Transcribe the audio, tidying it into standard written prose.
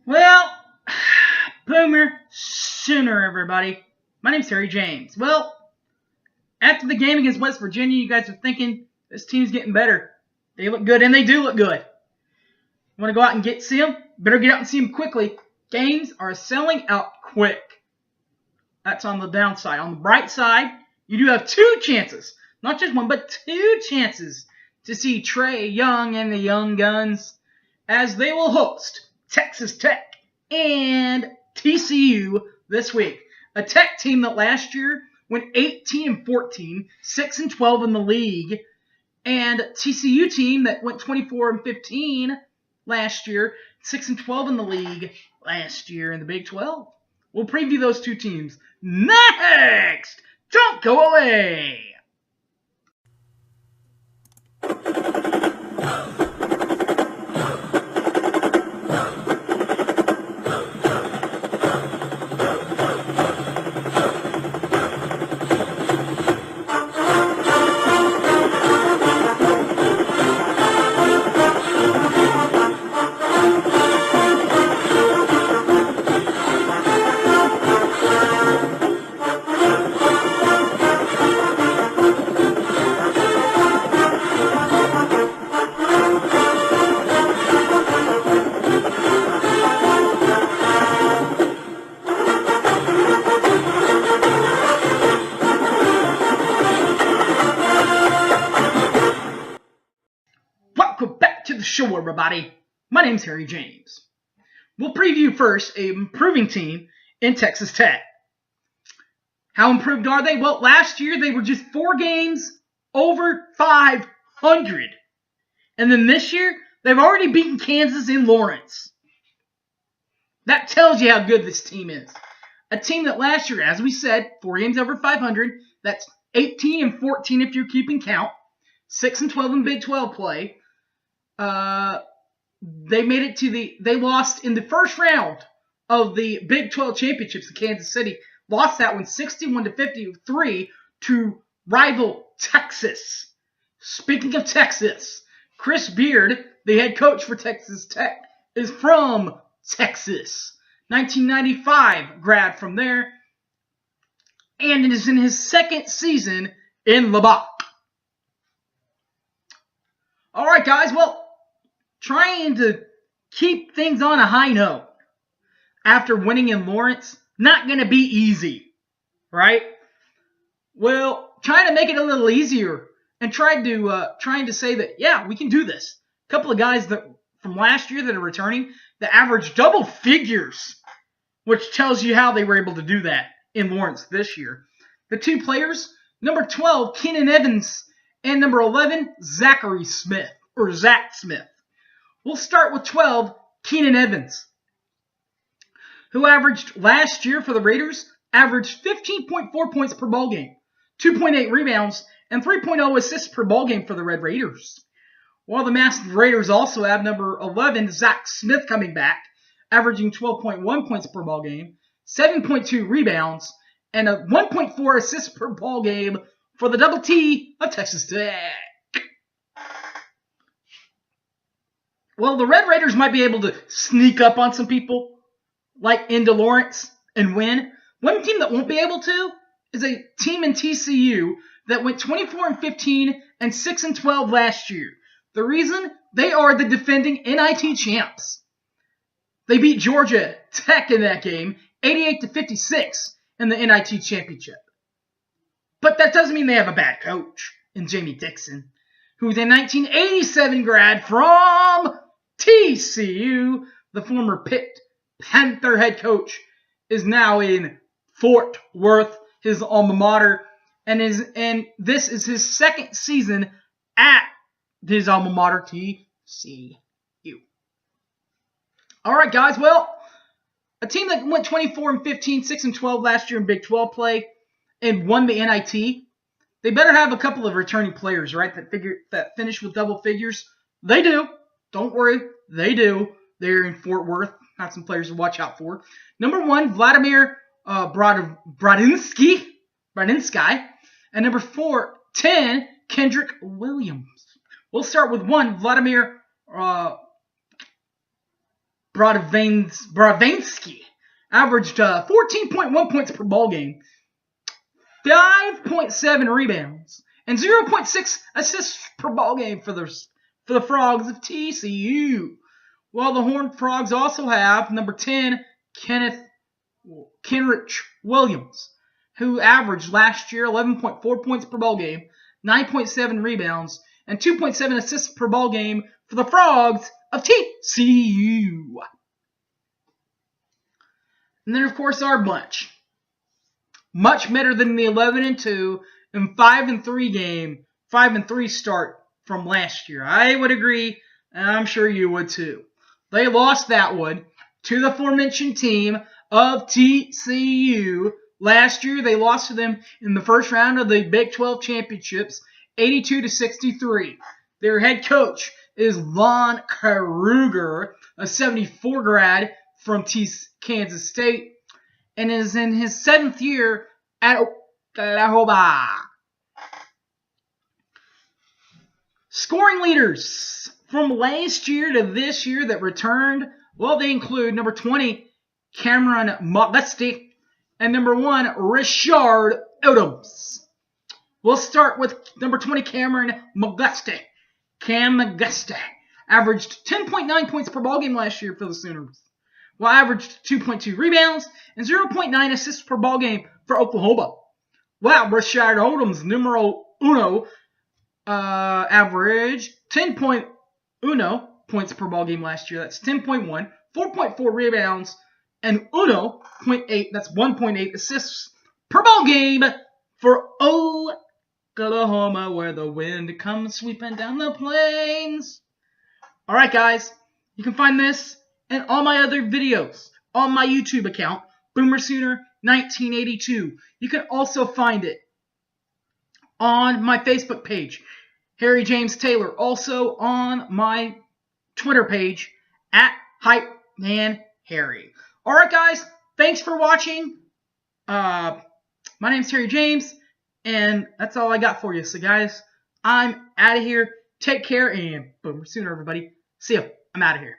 Well, Boomer Sooner, everybody. My name's Harry James. Well, after the game against West Virginia, you guys are thinking this team's getting better. They look good, and they do look good. You want to go out and see them? Better get out and see them quickly. Games are selling out quick. That's on the downside. On the bright side, you do have two chances. Not just one, but two chances to see Trey Young and the Young Guns as they will host Texas Tech and TCU this week. A Tech team that last year went 18-14, 6-12 in the league, and TCU team that went 24-15 last year, 6-12 in the league last year in the Big 12. We'll preview those two teams next. Don't go away. Welcome back to the show, everybody. My name's Harry James. We'll preview first an improving team in Texas Tech. How improved are they? Well, last year they were just 4 games over 500. And then this year, they've already beaten Kansas in Lawrence. That tells you how good this team is. A team that last year, as we said, 4 games over 500. That's 18-14 if you're keeping count. 6-12 in Big 12 play. They lost in the first round of the Big 12 championships to Kansas City. Lost that one 61-53 to rival Texas. Speaking of Texas, Chris Beard, the head coach for Texas Tech, is from Texas. 1995 grad from there. And it is in his second season in Lubbock. All right, guys. Well, trying to keep things on a high note after winning in Lawrence, not going to be easy, right? Well, trying to make it a little easier and trying to say that, yeah, we can do this. A couple of guys that from last year that are returning that average double figures, which tells you how they were able to do that in Lawrence this year. The two players, number 12, Keenan Evans, and number 11, Zach Smith. We'll start with 12, Keenan Evans, who averaged last year for the Raiders, averaged 15.4 points per ball game, 2.8 rebounds, and 3.0 assists per ball game for the Red Raiders. While the Massive Raiders also have number 11, Zach Smith, coming back, averaging 12.1 points per ball game, 7.2 rebounds, and a 1.4 assists per ball game for the Double T of Texas Tech. Well, the Red Raiders might be able to sneak up on some people, like into Lawrence, and win. One team that won't be able to is a team in TCU that went 24-15 and 6-12 last year. The reason? They are the defending NIT champs. They beat Georgia Tech in that game, 88-56 in the NIT championship. But that doesn't mean they have a bad coach in Jamie Dixon, who's a 1987 grad from TCU. The former Pitt Panther head coach is now in Fort Worth, his alma mater, and this is his second season at his alma mater, TCU. All right, guys. Well, a team that went 24-15, 6-12 last year in Big 12 play and won the NIT. They better have a couple of returning players, right, that finish with double figures. They do. Don't worry. They do. They're in Fort Worth. Got some players to watch out for. Number 1, Vladimir Brodinsky. And number 10, Kendrick Williams. We'll start with 1, Vladimir Bradansky averaged 14.1 points per ball game, 5.7 rebounds, and 0.6 assists per ball game for the Frogs of TCU. While the Horned Frogs also have number 10, Kenrich Williams, who averaged last year 11.4 points per ball game, 9.7 rebounds, and 2.7 assists per ball game for the Frogs of TCU. And then, of course, our bunch. Much better than the 11-2 and 5-3 start from last year. I would agree, and I'm sure you would too. They lost that one to the aforementioned team of TCU. Last year, they lost to them in the first round of the Big 12 championships, 82-63. Their head coach is Lon Kruger, a 74 grad from Kansas State, and is in his 7th year at Oklahoma. Scoring leaders from last year to this year that returned, well, they include number 20, Cameron McGusty, and number 1, Richard Odoms. We'll start with number 20, Cameron McGusty. Cam McGusty averaged 10.9 points per ballgame last year for the Sooners, while averaged 2.2 rebounds and 0.9 assists per ballgame for Oklahoma. Wow, Richard Odoms, numero uno, averaged 10.1 points per ball game last year. That's 10.1, 4.4 rebounds, and 1.8. That's 1.8 assists per ball game for Oklahoma, where the wind comes sweeping down the plains. All right, guys, you can find this and all my other videos on my YouTube account, Boomer Sooner 1982. You can also find it on my Facebook page, Harry James Taylor. Also on my Twitter page, at HypeManHarry. All right, guys, thanks for watching. My name's Harry James, and that's all I got for you. So, guys, I'm out of here. Take care, and Boomer Sooner, everybody. See ya. I'm out of here.